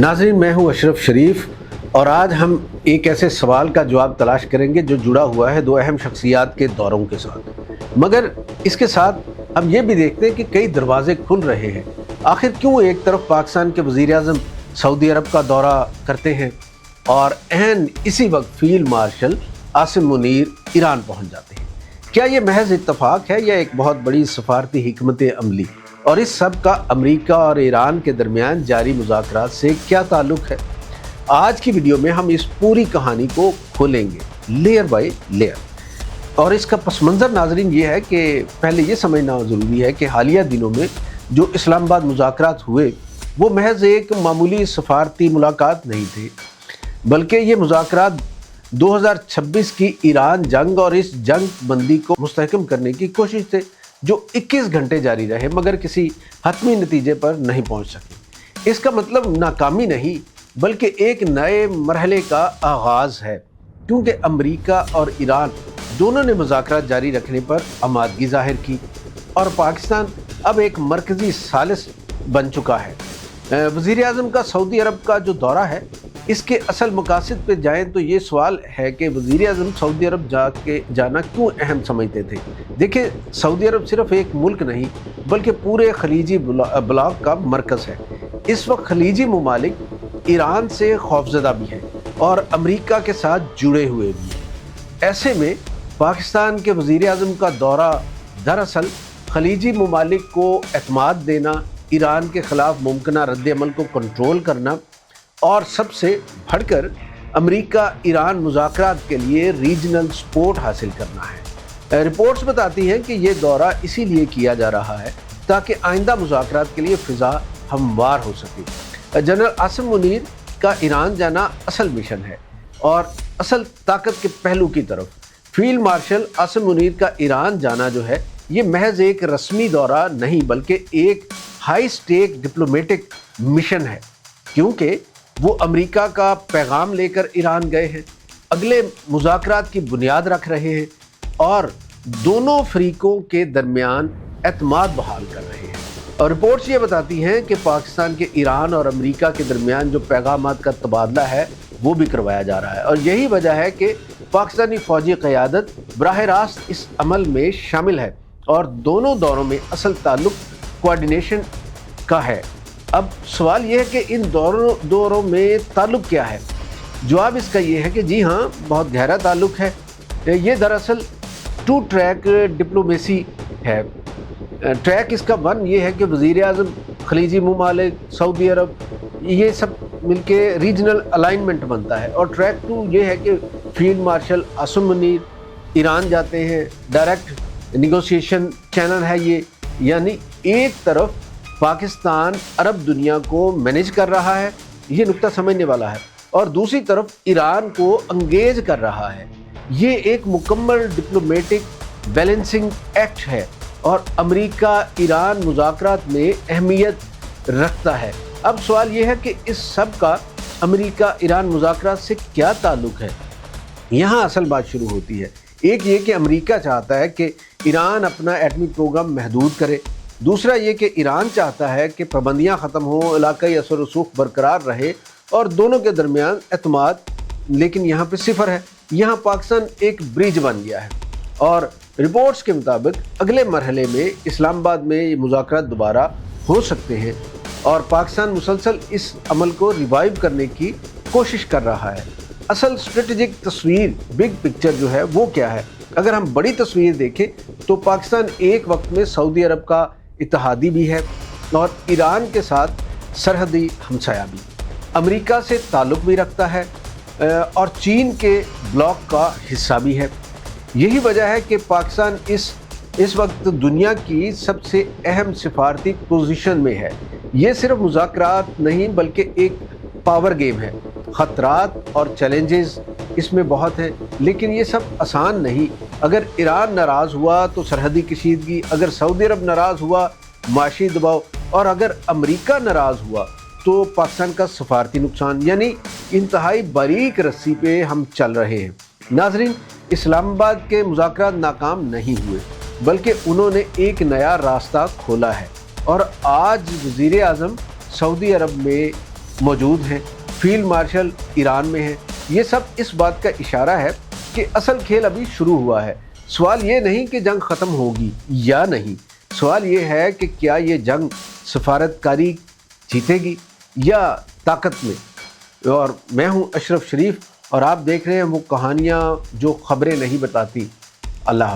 नाज़रीन, मैं हूँ अशरफ शरीफ और आज हम एक ऐसे सवाल का जवाब तलाश करेंगे जो जुड़ा हुआ है दो अहम शख्सियात के दौरों के साथ। मगर इसके साथ हम ये भी देखते हैं कि कई दरवाजे खुल रहे हैं। आखिर क्यों एक तरफ पाकिस्तान के वज़ीर आज़म सऊदी अरब का दौरा करते हैं और अहन इसी वक्त field marshal Asim Munir Iran पहुँच जाते हैं? क्या ये महज इत्तफाक है या एक बहुत बड़ी सफारती हिकमत अमली? और इस सब का अमेरिका और ईरान के दरमियान जारी मुज़ाकरात से क्या ताल्लुक़ है? आज की वीडियो में हम इस पूरी कहानी को खोलेंगे लेयर बाय लेयर। और इसका पस मंज़र नाज़रीन ये है कि पहले ये समझना ज़रूरी है कि हालिया दिनों में जो इस्लामाबाद मुज़ाकरात हुए वो महज एक मामूली सफारती मुलाकात नहीं थे, बल्कि ये मुज़ाकरात 2026 की ईरान जंग और इस जंग बंदी को मुस्तहकम करने की कोशिश थे, जो 21 घंटे जारी रहे मगर किसी हतमी नतीजे पर नहीं पहुंच सके। इसका मतलब नाकामी नहीं बल्कि एक नए मरहले का आगाज़ है, क्योंकि अमेरिका और ईरान दोनों ने मुज़ाकरात जारी रखने पर आमादगी ज़ाहिर की और पाकिस्तान अब एक मरकज़ी सालिस बन चुका है। वज़ीर आज़म का सऊदी अरब का जो दौरा है, इसके असल मकासद पे जाएं तो ये सवाल है कि वज़ीर आज़म सऊदी अरब जाना क्यों अहम समझते थे। देखिए, सऊदी अरब सिर्फ एक मुल्क नहीं बल्कि पूरे खलीजी ब्लॉक का मरकज़ है। इस वक्त खलीजी ममालिक ईरान से खौफज़दा भी हैं और अमेरिका के साथ जुड़े हुए भी हैं। ऐसे में पाकिस्तान के वज़ीर आज़म का दौरा दरअसल खलीजी ममालिक को एतमाद देना, ईरान के ख़िलाफ़ मुमकिना रद्द-ए-अमल को कंट्रोल करना और सबसे बढ़कर अमेरिका ईरान मुज़ाकरात के लिए रीजनल सपोर्ट हासिल करना है। रिपोर्ट्स बताती हैं कि ये दौरा इसीलिए किया जा रहा है ताकि आइंदा मुज़ाकरात के लिए फ़िज़ा हमवार हो सके। जनरल आसिम मुनीर का ईरान जाना असल मिशन है और असल ताकत के पहलू की तरफ फील्ड मार्शल आसिम मुनीर का ईरान जाना जो है, ये महज एक रस्मी दौरा नहीं बल्कि एक हाई स्टेक डिप्लोमेटिक मिशन है, क्योंकि वो अमेरिका का पैगाम लेकर ईरान गए हैं, अगले मुज़ाकरात की बुनियाद रख रहे हैं और दोनों फरीकों के दरमियान एतमाद बहाल कर रहे हैं। और रिपोर्ट्स ये बताती हैं कि पाकिस्तान के ईरान और अमेरिका के दरमियान जो पैगामात का तबादला है वो भी करवाया जा रहा है और यही वजह है कि पाकिस्तानी फ़ौजी क़यादत बराह रास्त इस अमल में शामिल है और दोनों दौरों में असल ताल्लुक़ कोऑर्डिनेशन का है। अब सवाल ये है कि इन दौरों में ताल्लुक़ क्या है? जवाब इसका ये है कि जी हाँ, बहुत गहरा ताल्लुक़ है। ये दरअसल टू ट्रैक डिप्लोमेसी है। ट्रैक इसका वन ये है कि वज़ीर आज़म, खलीजी ममालिक, सऊदी अरब, ये सब मिलके रीजनल अलाइनमेंट बनता है। और ट्रैक टू ये है कि field marshal Asim Munir Iran जाते हैं, डायरेक्ट निगोशिएशन चैनल है ये, यानी एक तरफ पाकिस्तान अरब दुनिया को मैनेज कर रहा है, ये नुक्ता समझने वाला है, और दूसरी तरफ ईरान को अंगेज कर रहा है। ये एक मुकम्मल डिप्लोमेटिक बैलेंसिंग एक्ट है और अमेरिका ईरान मुज़ाकरात में अहमियत रखता है। अब सवाल ये है कि इस सब का अमेरिका ईरान मुज़ाकरात से क्या ताल्लुक़ है? यहाँ असल बात शुरू होती है। एक ये कि अमेरिका चाहता है कि ईरान अपना एटमी प्रोग्राम महदूद करे, दूसरा ये कि ईरान चाहता है कि पाबंदियाँ ख़त्म हों, इलाक़ाई असर रसूख़ बरकरार रहे और दोनों के दरमियान एतमाद, लेकिन यहाँ पे सिफर है। यहाँ पाकिस्तान एक ब्रिज बन गया है और रिपोर्ट्स के मुताबिक अगले मरहले में इस्लामाबाद में ये मुज़ाकरात दोबारा हो सकते हैं और पाकिस्तान मुसलसल इस अमल को रिवाइव करने की कोशिश कर रहा है। असल स्ट्रेटजिक तस्वीर, बिग पिक्चर जो है वो क्या है? अगर हम बड़ी तस्वीर देखें तो पाकिस्तान एक वक्त में सऊदी अरब का इत्तेहादी भी है और ईरान के साथ सरहदी हमसाया भी, अमेरिका से ताल्लुक़ भी रखता है और चीन के ब्लॉक का हिस्सा भी है। यही वजह है कि पाकिस्तान इस वक्त दुनिया की सबसे अहम सिफारती पोजीशन में है। ये सिर्फ मुज़ाकरात नहीं बल्कि एक पावर गेम है। ख़तरात और चैलेंजेस इसमें बहुत हैं, लेकिन ये सब आसान नहीं। अगर ईरान नाराज़ हुआ तो सरहदी कशीदगी, अगर सऊदी अरब नाराज़ हुआ माशी दबाव, और अगर अमेरिका नाराज़ हुआ तो पाकिस्तान का सफारती नुकसान। यानी इंतहाई बारीक रस्सी पे हम चल रहे हैं। नाज़रीन, इस्लामाबाद के मुज़ाकरात नाकाम नहीं हुए बल्कि उन्होंने एक नया रास्ता खोला है और आज वज़ीर आज़म सऊदी अरब में موجود ہیں، فیلڈ مارشل ایران میں ہیں. یہ سب اس بات کا اشارہ ہے کہ اصل کھیل ابھی شروع ہوا ہے. سوال یہ نہیں کہ جنگ ختم ہوگی یا نہیں، سوال یہ ہے کہ کیا یہ جنگ سفارت کاری جیتے گی یا طاقت میں. اور میں ہوں اشرف شریف اور آپ دیکھ رہے ہیں وہ کہانیاں جو خبریں نہیں بتاتی. اللہ حافظ.